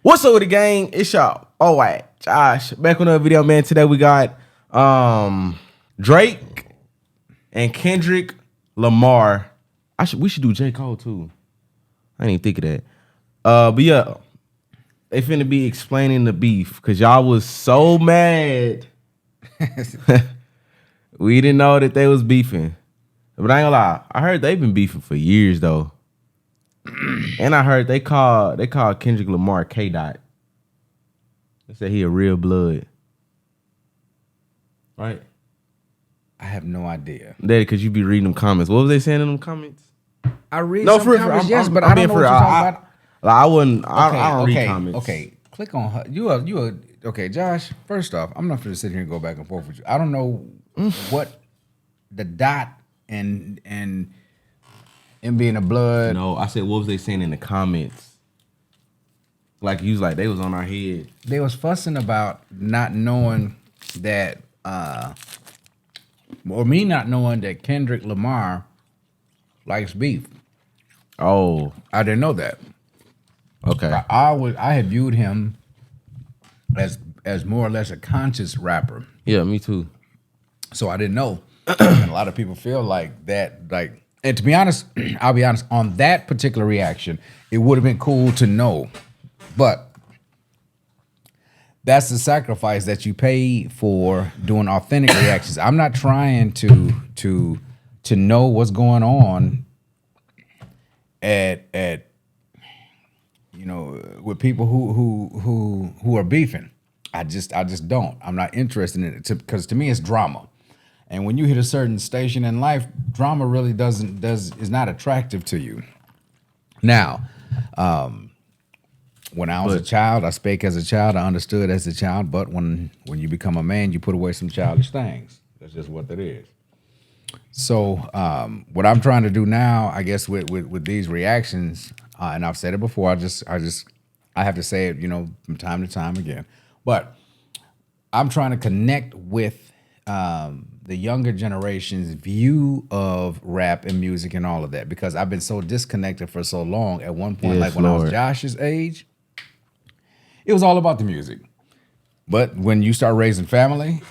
What's up with the gang? It's y'all. All right, Josh. Back on another video, man. Today we got Drake and Kendrick Lamar. We should do J. Cole too. I didn't even think of that. But yeah, they finna be explaining the beef because y'all was so mad. We didn't know that they was beefing. But I ain't gonna lie, I heard they've been beefing for years though. And I heard they call Kendrick Lamar K. Dot. They said he a real blood. Right? I have no idea. That because you be reading them comments. What was they saying in them comments? I read some comments, yes, but I don't know what you're talking about. I wouldn't. I don't read comments. Okay, click on her. You are okay, Josh. First off, I'm not going to sit here and go back and forth with you. I don't know what the dot and being a blood. No, I said what was they saying in the comments? Like you was like they was on our head. They was fussing about not knowing that, or me not knowing that Kendrick Lamar likes beef. Oh, I didn't know that. Okay. I had viewed him as more or less a conscious rapper. Yeah, me too. So I didn't know. And a lot of people feel like that, and to be honest, I'll be honest, on that particular reaction, it would have been cool to know. But that's the sacrifice that you pay for doing authentic reactions. I'm not trying to know what's going on at with people who are beefing. I just don't. I'm not interested in it because to me it's drama. And when you hit a certain station in life, drama really is not attractive to you. Now, when I was a child, I spake as a child, I understood as a child, but when you become a man, you put away some childish things. That's just what that is. So what I'm trying to do now, I guess with these reactions, and I've said it before, I have to say it, from time to time again. But I'm trying to connect with the younger generation's view of rap and music and all of that, because I've been so disconnected for so long. At one point, yes, when I was Josh's age, it was all about the music. But when you start raising family,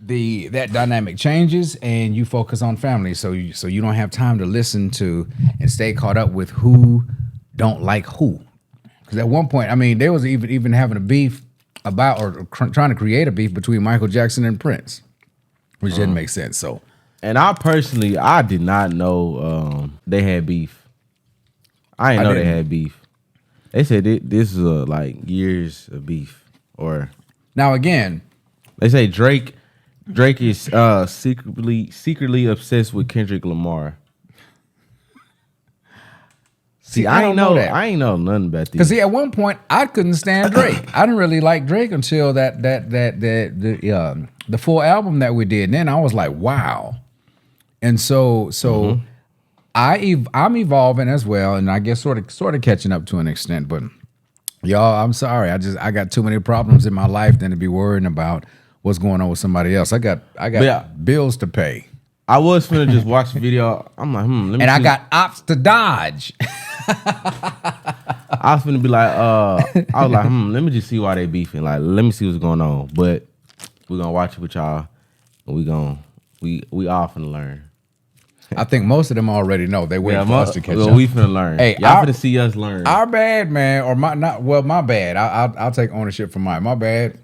that dynamic changes and you focus on family. So you don't have time to listen to and stay caught up with who don't like who. Because at one point, I mean, there was even having a beef about or trying to create a beef between Michael Jackson and Prince, which didn't make sense. So, and I did not know they had beef. I didn't know they had beef. They said this is like years of beef. Or now again, they say Drake is secretly obsessed with Kendrick Lamar. See, I ain't know nothing about this. Because at one point I couldn't stand Drake. I didn't really like Drake until the full album that we did. And then I was like, wow. And so I'm evolving as well, and I guess sort of catching up to an extent. But y'all, I'm sorry. I got too many problems in my life than to be worrying about what's going on with somebody else. I got bills to pay. I was finna just watch the video. I'm like, let me. And I got ops to dodge. I was finna be like, I was like, let me just see why they beefing. Like, let me see what's going on. But we're gonna watch it with y'all, and we all finna learn. I think most of them already know. They waiting for us to catch up. We finna learn. Hey, y'all finna see us learn. Our bad, man, or my bad. I'll take ownership for mine. My bad.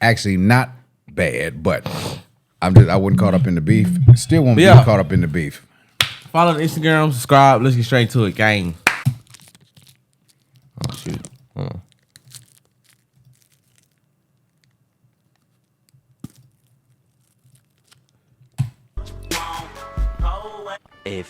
Actually, not bad, but I wasn't caught up in the beef. Still won't be caught up in the beef. Follow the Instagram, subscribe. Let's get straight to it, gang. Oh shoot.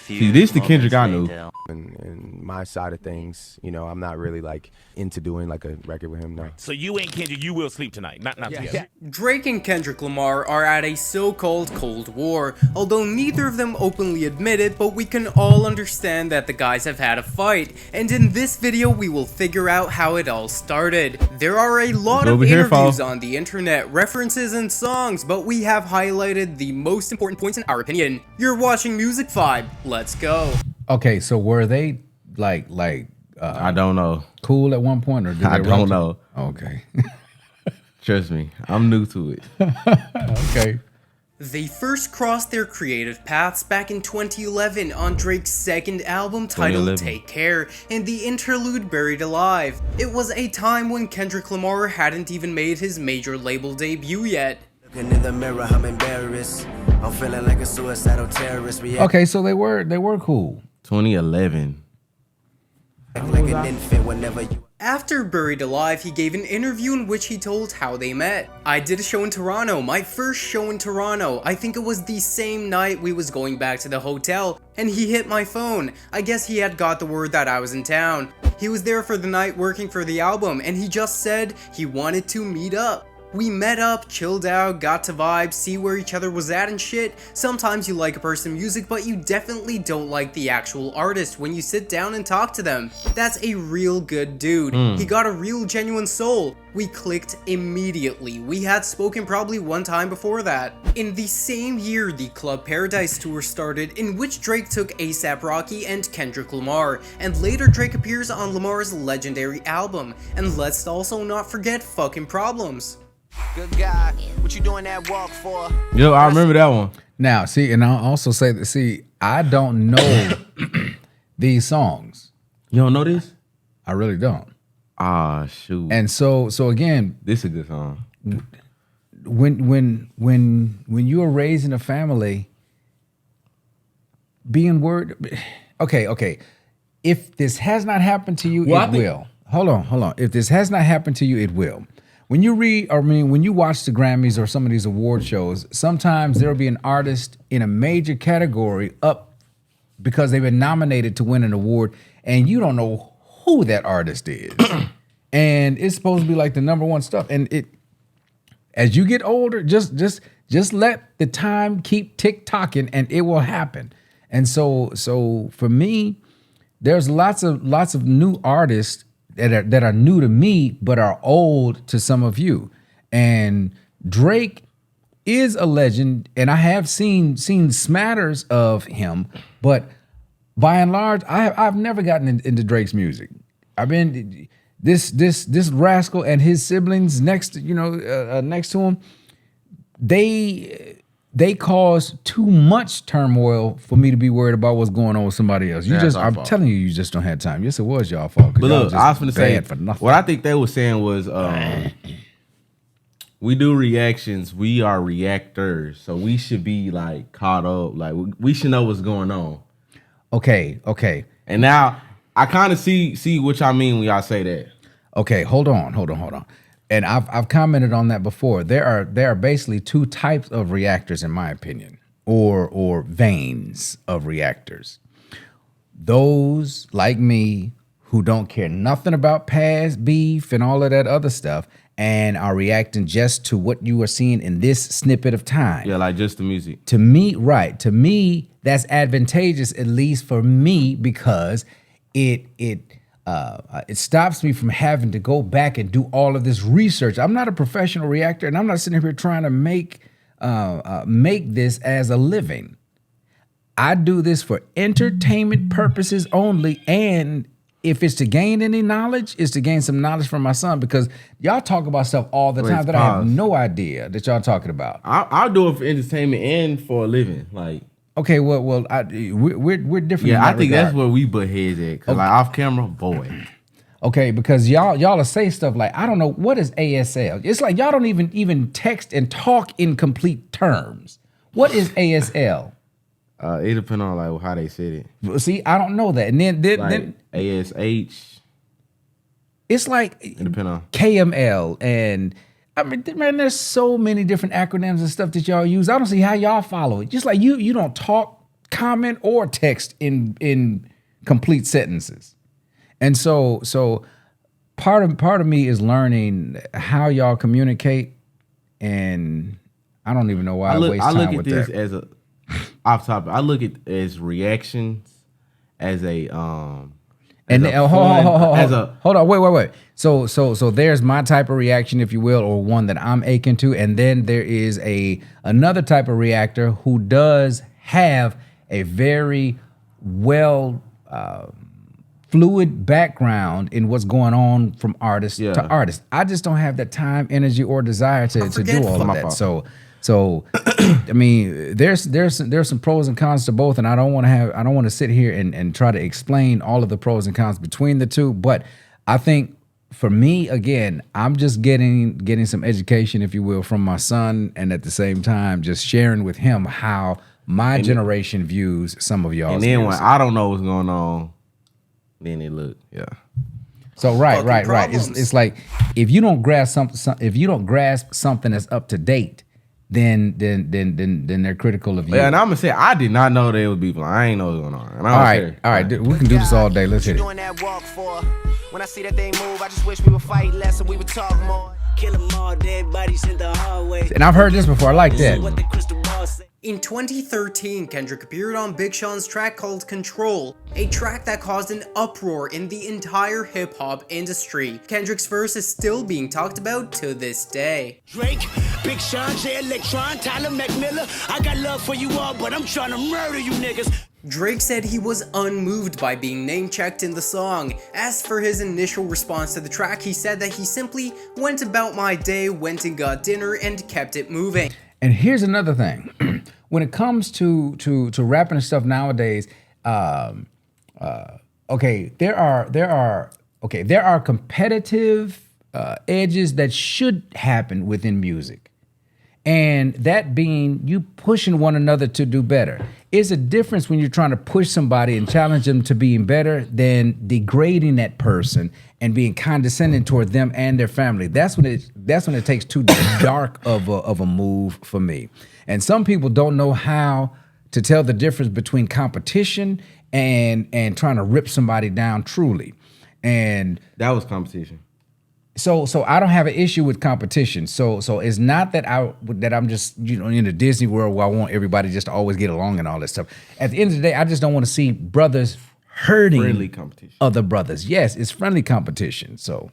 See, this the Kendrick I knew. And my side of things, I'm not really like into doing like a record with him now. So you ain't Kendrick, you will sleep tonight. Not together. Yeah. Drake and Kendrick Lamar are at a so-called Cold War, although neither of them openly admit it, but we can all understand that the guys have had a fight, and in this video we will figure out how it all started. There are a lot of interviews on the internet, references and songs, but we have highlighted the most important points in our opinion. You're watching Music Vibe, let's go. Okay, so were they like I don't know. Cool at one point, or did I they don't rock know. you? Okay. Trust me, I'm new to it. Okay. They first crossed their creative paths back in 2011 on Drake's second album titled 2011. Take Care and the interlude Buried Alive. It was a time when Kendrick Lamar hadn't even made his major label debut yet. Looking in the mirror, I'm embarrassed. I'm feeling like a suicidal terrorist. Okay, so they were cool. 2011. Like an infant whenever you. After Buried Alive, he gave an interview in which he told how they met. I did a show in Toronto, my first show in Toronto. I think it was the same night we was going back to the hotel, and he hit my phone. I guess he had got the word that I was in town. He was there for the night working for the album, and he just said he wanted to meet up. We met up, chilled out, got to vibe, see where each other was at and shit. Sometimes you like a person's music, but you definitely don't like the actual artist when you sit down and talk to them. That's a real good dude. He got a real genuine soul. We clicked immediately. We had spoken probably one time before that. In the same year, the Club Paradise tour started, in which Drake took A$AP Rocky and Kendrick Lamar, and later Drake appears on Lamar's legendary album. And let's also not forget Fucking Problems. Good guy, what you doing that walk for? Yo, I remember that one. Now, see, and I'll also say that, see, I don't know these songs. You don't know this? I really don't. Ah, shoot. And so again, This is a good song. when you are raised in a family, being word, okay. If this has not happened to you, Well, it will. Hold on. If this has not happened to you, it will. When you when you watch the Grammys or some of these award shows, sometimes there'll be an artist in a major category up because they've been nominated to win an award, and you don't know who that artist is. And it's supposed to be like the number one stuff. And as you get older, just let the time keep tick-tocking and it will happen. And so for me, there's lots of new artists that are new to me, but are old to some of you. And Drake is a legend, and I have seen smatters of him, but by and large, I've never gotten into Drake's music. I've been this rascal and his siblings next to him. They cause too much turmoil for me to be worried about what's going on with somebody else. I'm telling you, you just don't have time. Yes, it was y'all fault. But look, I was gonna say, for nothing. what I think they were saying was, we do reactions, we are reactors, so we should be like caught up, like we should know what's going on. Okay. And now I kind of see what y'all mean when y'all say that. Okay, hold on. And I've commented on that before. There are basically two types of reactors, in my opinion, or veins of reactors. Those like me who don't care nothing about past beef and all of that other stuff, and are reacting just to what you are seeing in this snippet of time. Yeah, like just the music. To me, that's advantageous, at least for me, because it stops me from having to go back and do all of this research. I'm not a professional reactor, and I'm not sitting here trying to make this as a living. I do this for entertainment purposes only, and if it's to gain any knowledge, it's to gain some knowledge from my son, because y'all talk about stuff all the time that I have no idea that y'all talking about. I'll do it for entertainment and for a living. Like, okay, well, we're different. yeah, in that I think regard. that's where we butt heads at. Cause like off camera, boy. Okay, because y'all will say stuff like, I don't know, what is ASL? It's like y'all don't even text and talk in complete terms. What is ASL? It depends on like how they said it. See, I don't know that. And then Like ASH. it's like It depends on. KML, and I mean, man, there's so many different acronyms and stuff that y'all use. I don't see how y'all follow it. Just like you don't talk, comment, or text in complete sentences. And so part of me is learning how y'all communicate, and I don't even know why I waste time look at with this that. as a off topic. I look at as reactions as a And as a hold on, wait. So there's my type of reaction, if you will, or one that I'm akin to, and then there is another type of reactor who does have a very well fluid background in what's going on from artist Yeah. to artist. I just don't have the time, energy, or desire to do all of that. So I mean, there's some pros and cons to both, and I don't want to sit here and try to explain all of the pros and cons between the two. But I think for me, again, I'm just getting some education, if you will, from my son, and at the same time, just sharing with him how my generation views some of y'all. And then when I don't know what's going on, then it look, yeah. So right. problems. It's like if you don't grasp something that's up to date, then they're critical of you. Yeah, and I'm gonna say I did not know they was beefing. I ain't know what's going on. And I don't All right, we can do this all day. Let's hit it. Doing that walk for. When I see that they move, I just wish we would fight less and we would talk more. Kill them all, dead bodies in the hallway. And I've heard this before. I like that. What the crystal ball say. In 2013, Kendrick appeared on Big Sean's track called Control, a track that caused an uproar in the entire hip-hop industry. Kendrick's verse is still being talked about to this day. Drake, Big Sean, J Electron, Tyler McMillan. I got love for you all, but I'm trying to murder you niggas. Drake said he was unmoved by being name-checked in the song. As for his initial response to the track, he said that he simply went about my day, went and got dinner, and kept it moving. And here's another thing. When it comes to rapping and stuff nowadays, okay, there are competitive edges that should happen within music. And that being you pushing one another to do better. It's a difference when you're trying to push somebody and challenge them to being better than degrading that person and being condescending toward them and their family. That's when it takes too dark of a move for me. And some people don't know how to tell the difference between competition and trying to rip somebody down truly. And That was competition. so I don't have an issue with competition. So it's not that I'm just in the Disney world where I want everybody just to always get along and all that stuff. At the end of the day, I just don't want to see brothers hurting Friendly competition. other brothers. Yes, it's friendly competition. So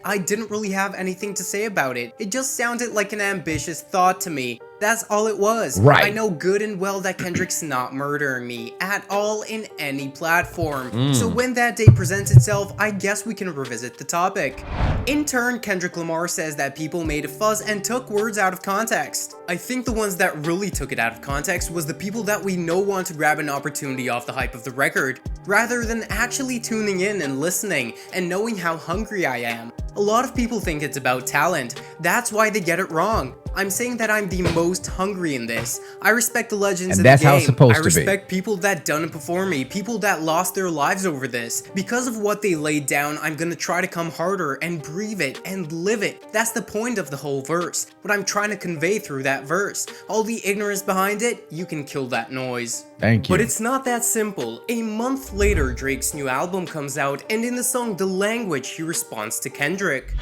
I didn't really have anything to say about it. It just sounded like an ambitious thought to me. That's all it was. Right. I know good and well that Kendrick's not murdering me at all in any platform. So when that day presents itself, I guess we can revisit the topic. In turn, Kendrick Lamar says that people made a fuss and took words out of context. I think the ones that really took it out of context was the people that we know want to grab an opportunity off the hype of the record, rather than actually tuning in and listening and knowing how hungry I am. A lot of people think it's about talent. That's why they get it wrong. I'm saying that I'm the most hungry in this. I respect the legends And in that's the game. how it's supposed to be. I respect people that done it before me, people that lost their lives over this. Because of what they laid down, I'm gonna try to come harder and breathe it and live it. That's the point of the whole verse. What I'm trying to convey through that verse. All the ignorance behind it, you can kill that noise. thank you. But it's not that simple. A month later, Drake's new album comes out, and in the song The Language, he responds to Kendrick.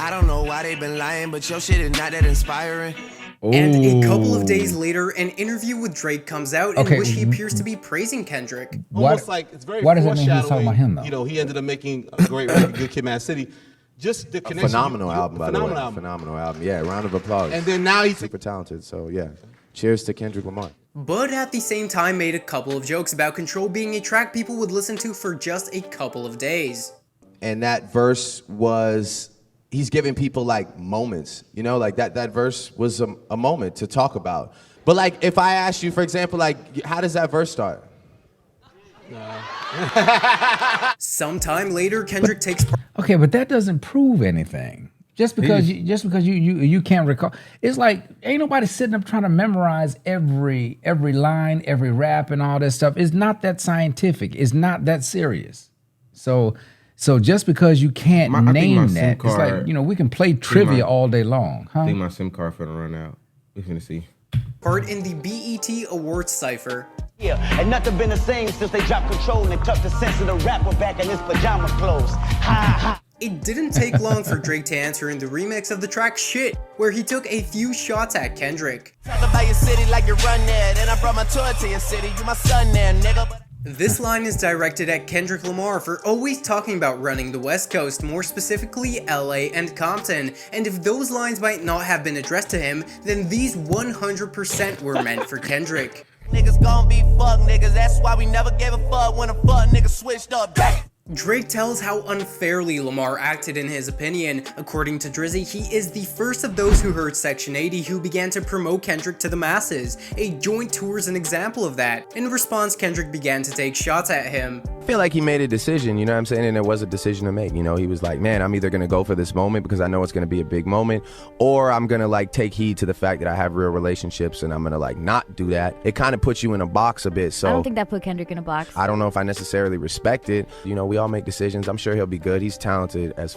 I don't know why they been lying, but your shit is not that inspiring. And a couple of days later, an interview with Drake comes out in Okay. which he appears to be praising Kendrick. Almost like it's very why does that mean he's talking foreshadowing. about him, though? You know, he ended up making a great record, Good Kid, Mad City. Just the connection. Phenomenal album, by the way. Phenomenal album. Phenomenal album. Yeah, round of applause. And then now he's super talented. So yeah, cheers to Kendrick Lamar. But at the same time made a couple of jokes about Control being a track people would listen to for just a couple of days. And that verse was, he's giving people like moments, you know, like that verse was a moment to talk about. But like, if I asked you, for example, like, how does that verse start? Sometime later, Kendrick takes part. Okay, but that doesn't prove anything. Just because you can't recall, it's like ain't nobody sitting up trying to memorize every line, every rap, and all that stuff. It's not that scientific. It's not that serious. So just because you can't I think my name SIM that, it's card- like we can play trivia all day long, huh? I think my SIM card finna run out. We finna see. Part in the BET Awards cipher. Yeah, and nothing been the same since they dropped Control and they tucked the sense of the rapper back in his pajama clothes. Ha ha. It didn't take long for Drake to answer in the remix of the track Shit, where he took a few shots at Kendrick. Talk about your city like you run there. Then I brought my tour to your city. You my son there, nigga. This line is directed at Kendrick Lamar for always talking about running the West Coast, more specifically LA and Compton, and if those lines might not have been addressed to him, then these 100% were meant for Kendrick. Niggas gon' be fuck niggas, that's why we never gave a fuck when a fuck nigga switched up. Drake tells how unfairly Lamar acted in his opinion. According to Drizzy, he is the first of those who heard Section 80 who began to promote Kendrick to the masses. A joint tour is an example of that. In response, Kendrick began to take shots at him. I feel like he made a decision, you know what I'm saying? And there was a decision to make, you know? He was like, man, I'm either gonna go for this moment because I know it's gonna be a big moment, or I'm gonna like take heed to the fact that I have real relationships and I'm gonna like not do that. It kind of puts you in a box a bit, so. I don't think that put Kendrick in a box. I don't know if I necessarily respect it. You know, we all make decisions. I'm sure he'll be good. He's talented as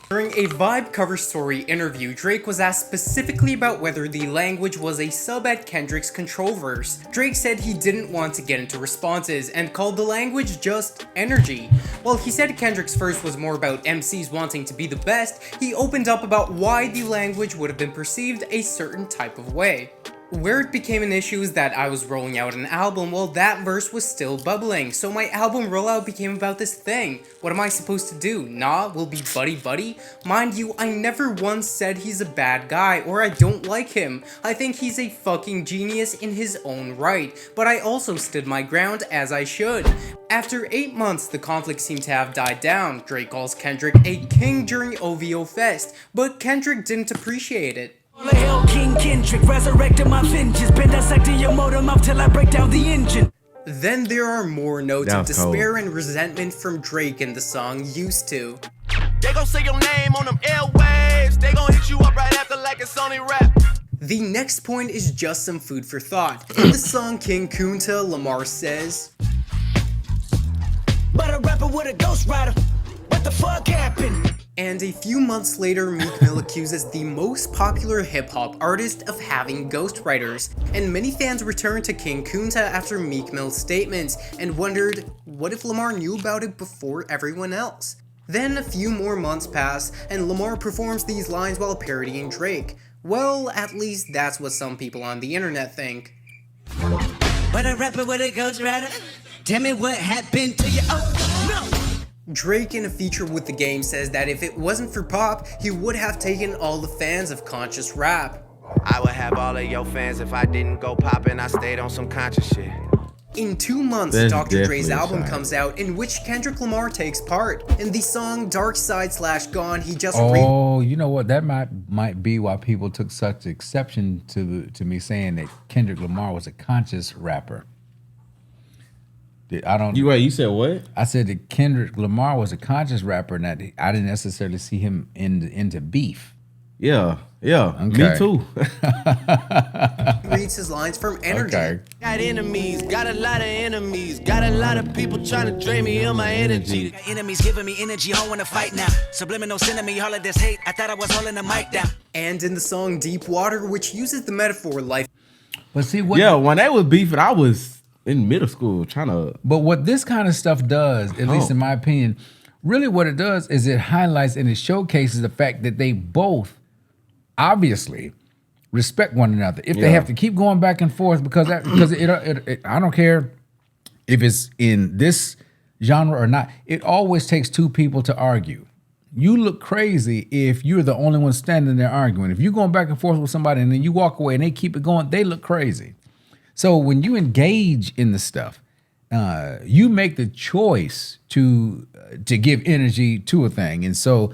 During a Vibe cover story interview, Drake was asked specifically about whether the language was a sub at Kendrick's Control verse. Drake said he didn't want to get into responses and called the language just energy. While he said Kendrick's verse was more about MCs wanting to be the best, he opened up about why the language would have been perceived a certain type of way. Where it became an issue is that I was rolling out an album while that verse was still bubbling, so my album rollout became about this thing. What am I supposed to do? Nah, we'll be buddy-buddy? Mind you, I never once said he's a bad guy or I don't like him. I think he's a fucking genius in his own right, but I also stood my ground as I should. After 8 months, the conflict seemed to have died down. Drake calls Kendrick a king during OVO Fest, but Kendrick didn't appreciate it. Hail King Kendrick, resurrected my vengeance, been dissecting your motor mouth till I break down the engine. Then there are more notes of That's cold. despair and resentment from Drake in the song Used To. They gon' say your name on them airwaves, they gon' hit you up right after like it's only rap. The next point is just some food for thought. In the song King Kunta, Lamar says, But a rapper with a ghost rider, what the fuck happened? and a few months later, Meek Mill accuses the most popular hip-hop artist of having ghostwriters, and many fans returned to King Kunta after Meek Mill's statements and wondered, what if Lamar knew about it before everyone else? Then a few more months pass, and Lamar performs these lines while parodying Drake. Well, at least that's what some people on the internet think. But a rapper with a ghost rider, tell me what happened to you, oh no! Drake, in a feature with The Game, says that if it wasn't for pop, he would have taken all the fans of conscious rap. I would have all of your fans if I didn't go poppin', I stayed on some conscious shit. In 2 months, That's Dr. Dre's definitely a album sign. comes out, in which Kendrick Lamar takes part. In the song Dark Side / Gone, he just Oh, you know what? That might be why people took such exception to me saying that Kendrick Lamar was a conscious rapper. I don't. You said what? I said that Kendrick Lamar was a conscious rapper, and that I didn't necessarily see him into beef. Yeah, Okay. me too. reads his lines from Energy. Okay. Got enemies, got a lot of enemies, got a lot of people trying to drain me of my energy. Got enemies giving me energy, I wanna fight now. Subliminal sending me all of this hate, I thought I was holding the mic down. And in the song Deep Water, which uses the metaphor life But see what? Yeah, when they was beefing, I was in middle school trying to. But what this kind of stuff does, at least in my opinion, really what it does is it highlights and it showcases the fact that they both obviously respect one another. If they have to keep going back and forth because I don't care if it's in this genre or not. It always takes two people to argue. You look crazy if you're the only one standing there arguing. If you're going back and forth with somebody and then you walk away and they keep it going, they look crazy. So when you engage in the stuff, you make the choice to give energy to a thing, and so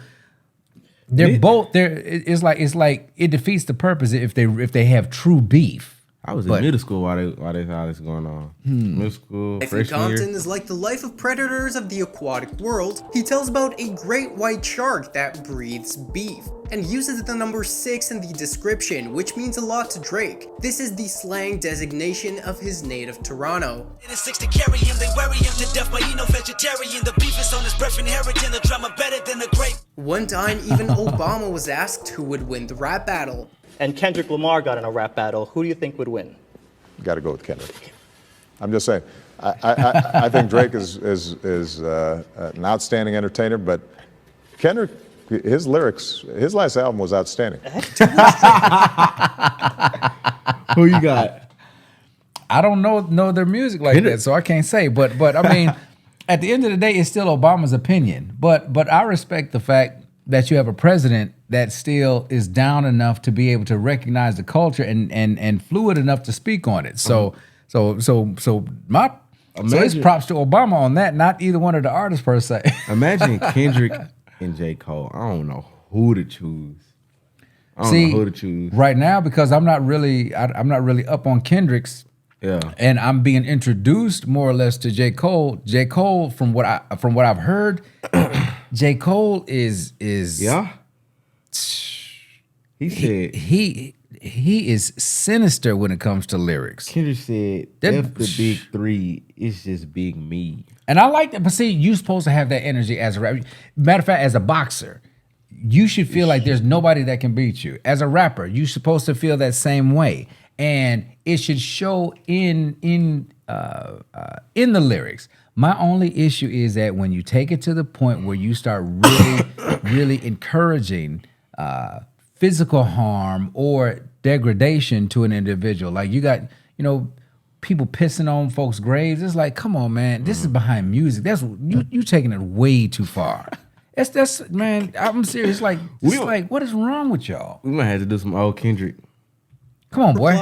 they're both there. It's like it defeats the purpose if they have true beef. I was in middle school while they all this going on. Middle school, Life in freshman year. Compton is like the life of predators of the aquatic world. He tells about a great white shark that breathes beef and uses the number 6 in the description, which means a lot to Drake. This is the slang designation of his native Toronto. It is 6 to carry him, they worry him to death, but he no vegetarian. The beef is on his breath, inheriting the drama better than the grape. One time, even Obama was asked who would win the rap battle. And Kendrick Lamar got in a rap battle, who do you think would win? Got to go with Kendrick. I'm just saying. I think Drake is an outstanding entertainer, but Kendrick, his lyrics, his last album was outstanding. Who you got? I don't know their music like that, so I can't say. But I mean, at the end of the day, it's still Obama's opinion. But I respect the fact that you have a president that still is down enough to be able to recognize the culture and fluid enough to speak on it. So it's props to Obama on that, not either one of the artists per se. Imagine Kendrick and J. Cole. I don't know who to choose. I don't know who to choose right now because I'm not really up on Kendrick's. Yeah, and I'm being introduced more or less to J. Cole. J. Cole, from what I've heard, J. Cole is yeah. He said he is sinister when it comes to lyrics. Kendrick said, "F the big three, it's just big me." And I like that. But see, you're supposed to have that energy as a rapper. Matter of fact, as a boxer, you should feel like there's nobody that can beat you. As a rapper, you're supposed to feel that same way. And it should show in the lyrics. My only issue is that when you take it to the point where you start really encouraging physical harm or degradation to an individual, like you got, people pissing on folks' graves. It's like, come on, man, this is behind music. That's you taking it way too far. That's man, I'm serious. Like, what is wrong with y'all? We might have to do some old Kendrick. Come on, boy.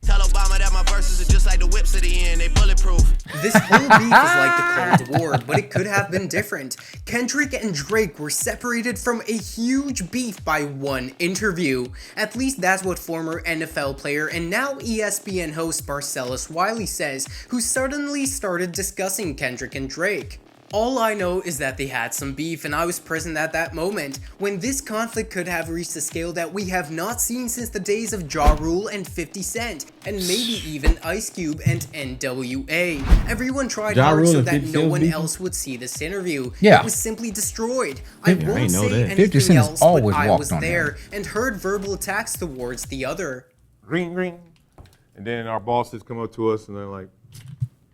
Tell Obama that my verses are just like the whips at the end, they bulletproof. This whole beef is like the Cold War, but it could have been different. Kendrick and Drake were separated from a huge beef by one interview. At least that's what former NFL player and now ESPN host Marcellus Wiley says, who suddenly started discussing Kendrick and Drake. All I know is that they had some beef and I was present at that moment, when this conflict could have reached a scale that we have not seen since the days of Ja Rule and 50 Cent, and maybe even Ice Cube and NWA. Everyone tried hard so that no one else would see this interview. Yeah. It was simply destroyed. I won't say that. 50 anything Cent else, always but I walked was on there and heard verbal attacks towards the other. Ring, ring. And then our bosses come up to us and they're like,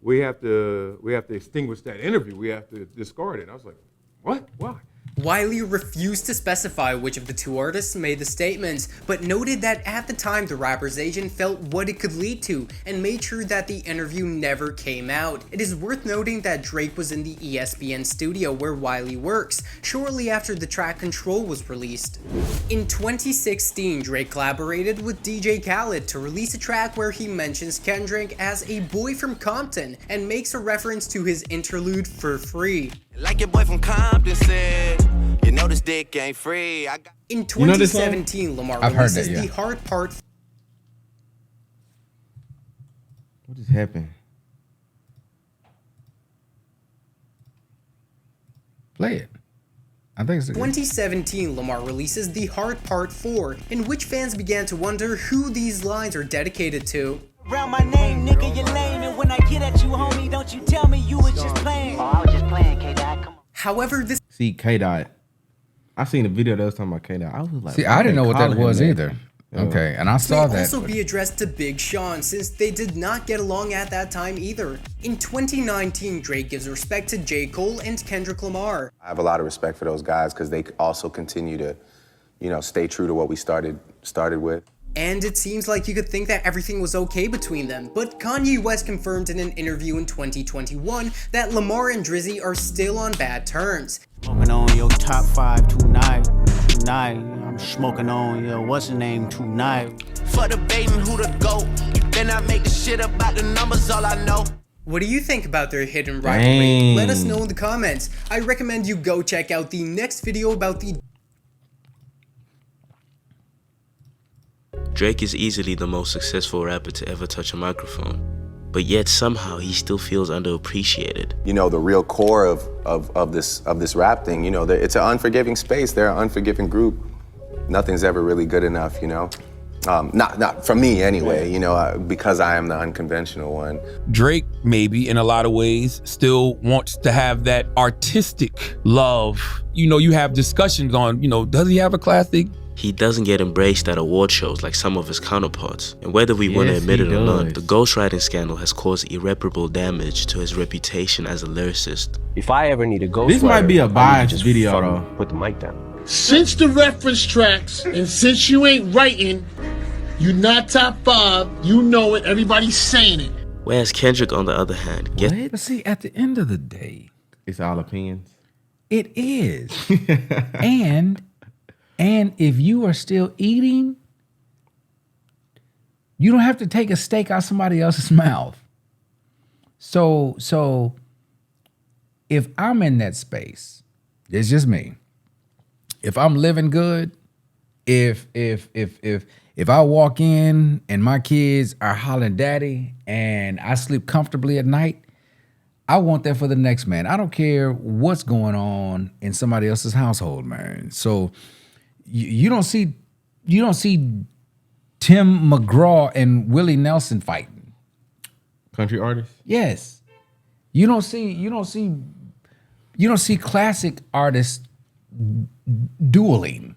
we have to extinguish that interview. We have to discard it. I was like, what? Why? Wiley refused to specify which of the two artists made the statements, but noted that at the time the rapper's agent felt what it could lead to and made sure that the interview never came out. It is worth noting that Drake was in the ESPN studio where Wiley works, shortly after the track Control was released. In 2016, Drake collaborated with DJ Khaled to release a track where he mentions Kendrick as a boy from Compton and makes a reference to his interlude For Free. Like your boy from Compton said, you know this dick ain't free. In 2017, Lamar releases the Hard Part. What just happened? Play it. I think it's 2017, Lamar releases the Hard Part 4, in which fans began to wonder who these lines are dedicated to. Around my name, nigga, you're lame. And when I get at you, homie, don't you tell me you was just playing. Oh, I was just playing, K-Dot. Come on. However, this... See, K-Dot. I seen a video that was talking about K-Dot. I was like... See, I didn't know what that was either. Okay, and I saw that. May also be addressed to Big Sean, since they did not get along at that time either. In 2019, Drake gives respect to J. Cole and Kendrick Lamar. I have a lot of respect for those guys because they also continue to, stay true to what we started with. And it seems like you could think that everything was okay between them, but Kanye West confirmed in an interview in 2021 that Lamar and Drizzy are still on bad terms. Smoking on your top 5 tonight. I'm smoking on your what's the name tonight. For debating who to go, you better not make the shit about the numbers, all I know. What do you think about their hidden rivalry? Let us know in the comments. I recommend you go check out the next video about the... Drake is easily the most successful rapper to ever touch a microphone, but yet somehow he still feels underappreciated. The real core of this rap thing, it's an unforgiving space. They're an unforgiving group. Nothing's ever really good enough, Not for me anyway, because I am the unconventional one. Drake, maybe in a lot of ways, still wants to have that artistic love. You have discussions on, does he have a classic? He doesn't get embraced at award shows like some of his counterparts. And whether we want to admit it or not, the ghostwriting scandal has caused irreparable damage to his reputation as a lyricist. If I ever need a ghostwriter, this might be a biased video though. Put the mic down. Since the reference tracks, and since you ain't writing, you not top 5, you know it, everybody's saying it. Whereas Kendrick, on the other hand, But see, at the end of the day, it's all opinions. It is. And And if you are still eating, you don't have to take a steak out somebody else's mouth. So if I'm in that space, it's just me. If I'm living good, if I walk in and my kids are hollering daddy and I sleep comfortably at night, I want that for the next man. I don't care what's going on in somebody else's household, man. So you don't see Tim McGraw and Willie Nelson fighting. Country artists? Yes. You don't see classic artists dueling.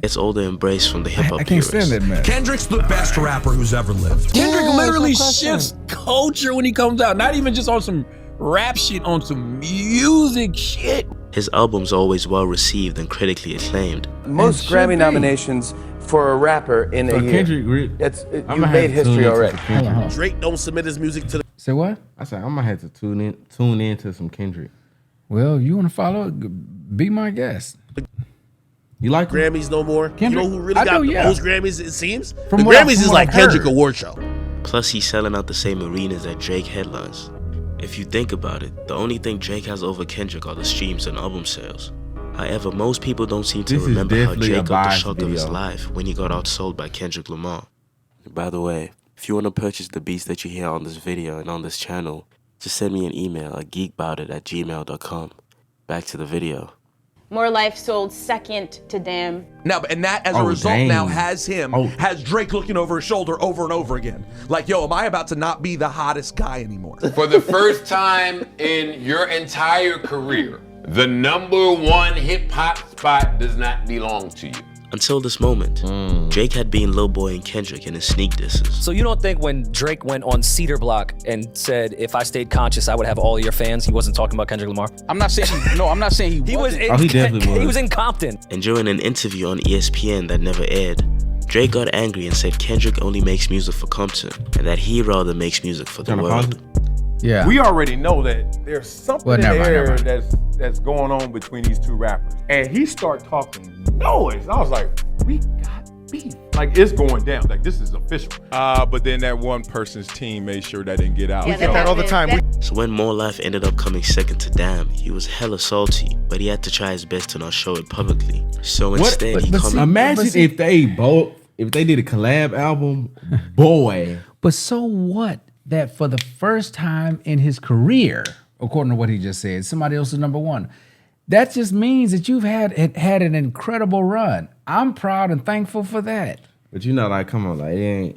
It's all the embrace from the hip hop. I can't stand that, man. Kendrick's the best rapper who's ever lived. Kendrick literally shifts culture when he comes out. Not even just on some rap shit, on some music shit. His album's always well received and critically acclaimed. Most Grammy nominations for a rapper in a year. Kendrick, You made history already. Drake don't submit his music to the. Say what? I said I'm gonna have to tune in to some Kendrick. Well, you want to follow? Be my guest. You like Grammys no more? Kendrick? You know who really got the most Grammys, it seems? From the what Grammys is like I've heard. Kendrick award show. Plus, he's selling out the same arenas that Drake headlines. If you think about it, the only thing Drake has over Kendrick are the streams and album sales. However, most people don't seem to This is remember how definitely a Drake got the biased shock of his video. life when he got outsold by Kendrick Lamar. By the way, if you want to purchase the beats that you hear on this video and on this channel, just send me an email at geekboutit@gmail.com. Back to the video. More Life sold second to Damn. Now, and that as a result now has Drake looking over his shoulder over and over again. Like, yo, am I about to not be the hottest guy anymore? For the first time in your entire career, the #1 hip hop spot does not belong to you. Until this moment, Drake had been Lil Boy and Kendrick in his sneak disses. So you don't think when Drake went on Cedar Block and said, if I stayed conscious, I would have all your fans, he wasn't talking about Kendrick Lamar? I'm not saying he was in, he definitely was. He was in Compton. And during an interview on ESPN that never aired, Drake got angry and said Kendrick only makes music for Compton and that he rather makes music for the world. Yeah. We already know that there's something Well, in never the mind, air never mind. that's going on between these two rappers. And he started talking noise. I was like, we got beef. Like, it's going down. Like, this is official. But then that one person's team made sure that didn't get out. Yeah, We get that all the time. So when More Life ended up coming second to Damn, he was hella salty, but he had to try his best to not show it publicly. So instead, he commented. Imagine if they did a collab album, boy. But so what that for the first time in his career, according to what he just said, somebody else is #1. That just means that you've had an incredible run. I'm proud and thankful for that. But you know, like, come on, like,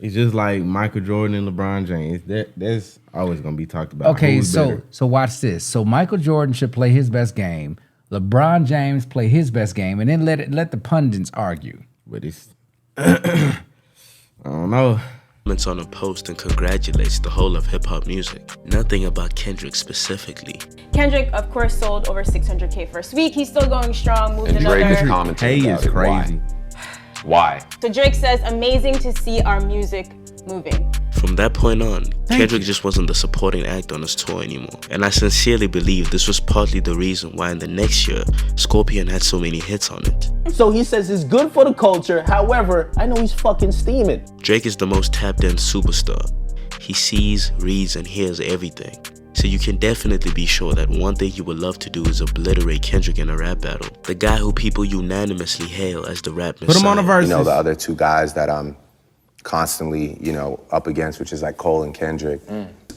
it's just like Michael Jordan and LeBron James. That's always gonna be talked about. Okay, Who's better? so watch this. So Michael Jordan should play his best game. LeBron James play his best game, and then let the pundits argue. But it's I don't know. Comments on a post and congratulates the whole of hip-hop music. Nothing about Kendrick specifically. Kendrick, of course, sold over 600K first week. He's still going strong, moved And Drake another. is commenting about is it. crazy. Why? So Drake says, amazing to see our music moving. From that point on, Kendrick just wasn't the supporting act on his tour anymore. And I sincerely believe this was partly the reason why in the next year, Scorpion had so many hits on it. So he says it's good for the culture. However, I know he's fucking steaming. Drake is the most tapped-in superstar. He sees, reads, and hears everything. So you can definitely be sure that one thing he would love to do is obliterate Kendrick in a rap battle. The guy who people unanimously hail as the rap messiah. Put him on a verse. You know, the other two guys that I'm constantly, up against, which is like Cole and Kendrick.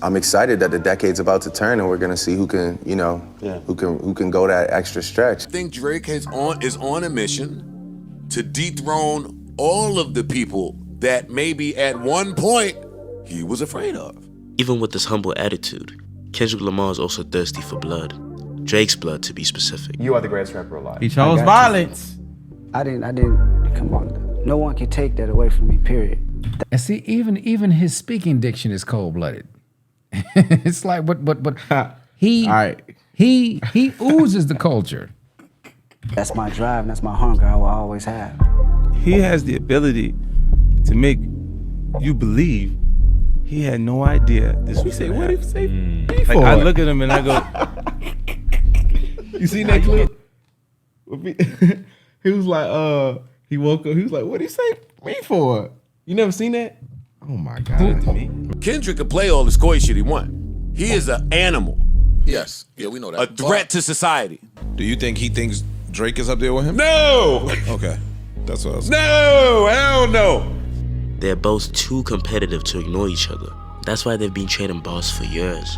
I'm excited that the decade's about to turn and we're gonna see who can, who can go that extra stretch. I think Drake is on a mission to dethrone all of the people that maybe at one point he was afraid of. Even with this humble attitude, Kendrick Lamar is also thirsty for blood. Drake's blood, to be specific. You are the greatest rapper alive. He chose violence. I didn't, come on. No one can take that away from me, period. And see, even his speaking diction is cold-blooded. It's like, but he oozes the culture. That's my drive, and that's my hunger I will always have. He has the ability to make you believe he had no idea this was What did he say? Like, I look at him and I go, You seen that clip? He was like, he woke up. He was like, "What did he say me for?" You never seen that? Oh my god! Kendrick could play all the scoy shit he want. He is an animal. Yes. Yeah, we know that. A threat to society. Do you think he thinks Drake is up there with him? No! Okay. That's what I was No! Hell no! They're both too competitive to ignore each other. That's why they've been trading bars for years.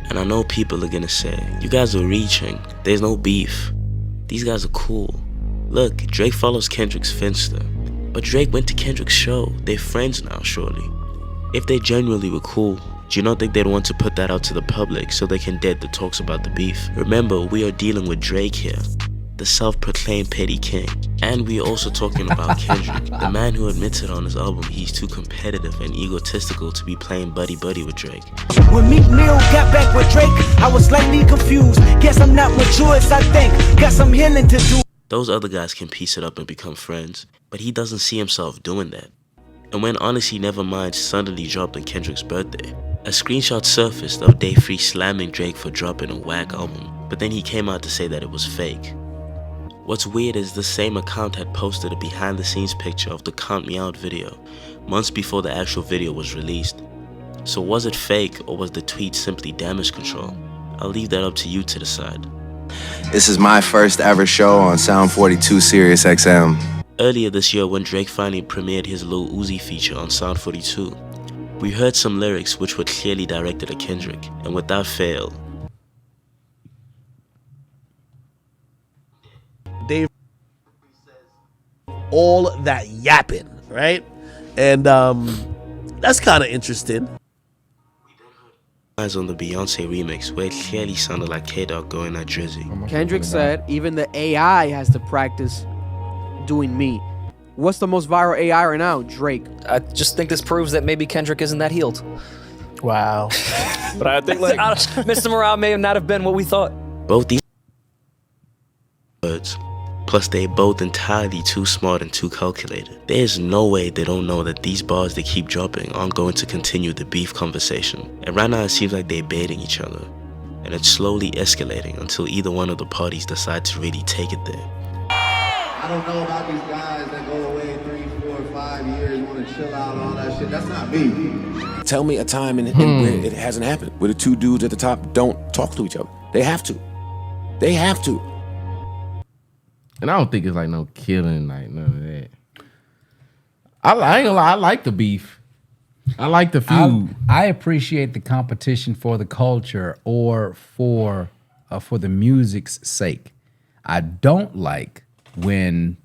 And I know people are gonna say, you guys are reaching. There's no beef. These guys are cool. Look, Drake follows Kendrick's Finster. But Drake went to Kendrick's show. They're friends now, surely. If they genuinely were cool, do you not think they'd want to put that out to the public so they can dead the talks about the beef? Remember, we are dealing with Drake here, the self-proclaimed petty king. And we are also talking about Kendrick, the man who admitted on his album he's too competitive and egotistical to be playing buddy-buddy with Drake. When Meek Mill got back with Drake, I was slightly confused. Guess I'm not mature as I think. Got some healing to do. Those other guys can piece it up and become friends, but he doesn't see himself doing that. And when Honestly Nevermind suddenly dropped on Kendrick's birthday, a screenshot surfaced of Day 3 slamming Drake for dropping a whack album, but then he came out to say that it was fake. What's weird is the same account had posted a behind the scenes picture of the Count Me Out video, months before the actual video was released. So was it fake or was the tweet simply damage control? I'll leave that up to you to decide. This is my first ever show on Sound 42 Sirius XM. Earlier this year when Drake finally premiered his Lil Uzi feature on Sound 42, we heard some lyrics which were clearly directed at Kendrick, and without fail, Dave all that yapping, right? And that's kind of interesting. eyes on the Beyonce remix where it clearly sounded like K-Dog going at Drizzy. Kendrick said even the AI has to practice doing me. What's the most viral AI right now? Drake. I just think this proves that maybe Kendrick isn't that healed. Wow. But I think like Mr. Morale may not have been what we thought. Both these words, plus they both entirely too smart and too calculated. There's no way they don't know that these bars they keep dropping aren't going to continue the beef conversation. And right now it seems like they're baiting each other. And it's slowly escalating until either one of the parties decide to really take it there. I don't know about these guys that go away 3, 4, 5 years, want to chill out, all that shit. That's not me. Tell me a time where it hasn't happened, where the two dudes at the top don't talk to each other. They have to. They have to. And I don't think it's like no killing, like none of that. I ain't gonna lie, I like the beef. I like the feud. I appreciate the competition for the culture or for the music's sake. I don't like when,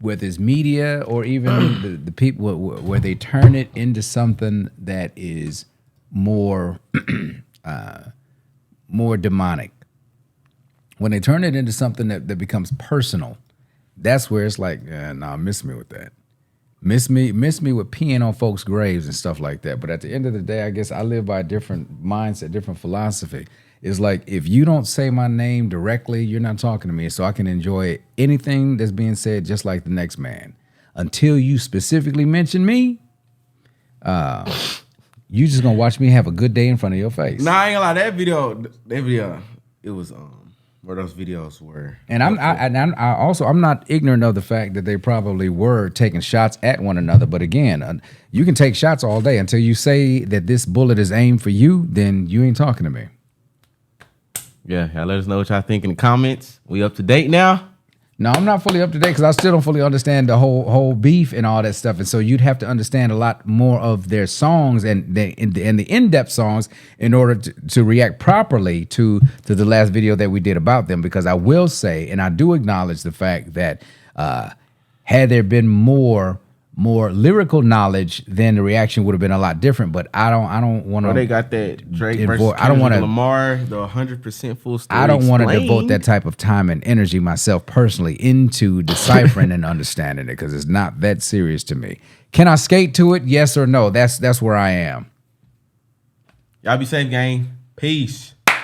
whether it's media or even the people, where they turn it into something that is more more demonic. When they turn it into something that becomes personal, that's where it's like, nah, miss me with that. Miss me with peeing on folks' graves and stuff like that. But at the end of the day, I guess I live by a different mindset, different philosophy. It's like, if you don't say my name directly, you're not talking to me. So I can enjoy anything that's being said just like the next man. Until you specifically mention me, you just gonna watch me have a good day in front of your face. Nah, I ain't gonna lie, that video, it was where those videos were. And I'm not ignorant of the fact that they probably were taking shots at one another. But again, you can take shots all day until you say that this bullet is aimed for you, then you ain't talking to me. Yeah, y'all let us know what y'all think in the comments. We up to date now? No, I'm not fully up to date because I still don't fully understand the whole beef and all that stuff. And so you'd have to understand a lot more of their songs and the in-depth songs in order to react properly to the last video that we did about them. Because I will say, and I do acknowledge the fact that had there been more lyrical knowledge, then the reaction would have been a lot different. But I don't want to. Oh, they got that Drake versus Kendrick Lamar, the 100% full story. I don't want to devote that type of time and energy myself personally into deciphering and understanding it because it's not that serious to me. Can I skate to it? Yes or no? That's where I am. Y'all be safe, gang. Peace.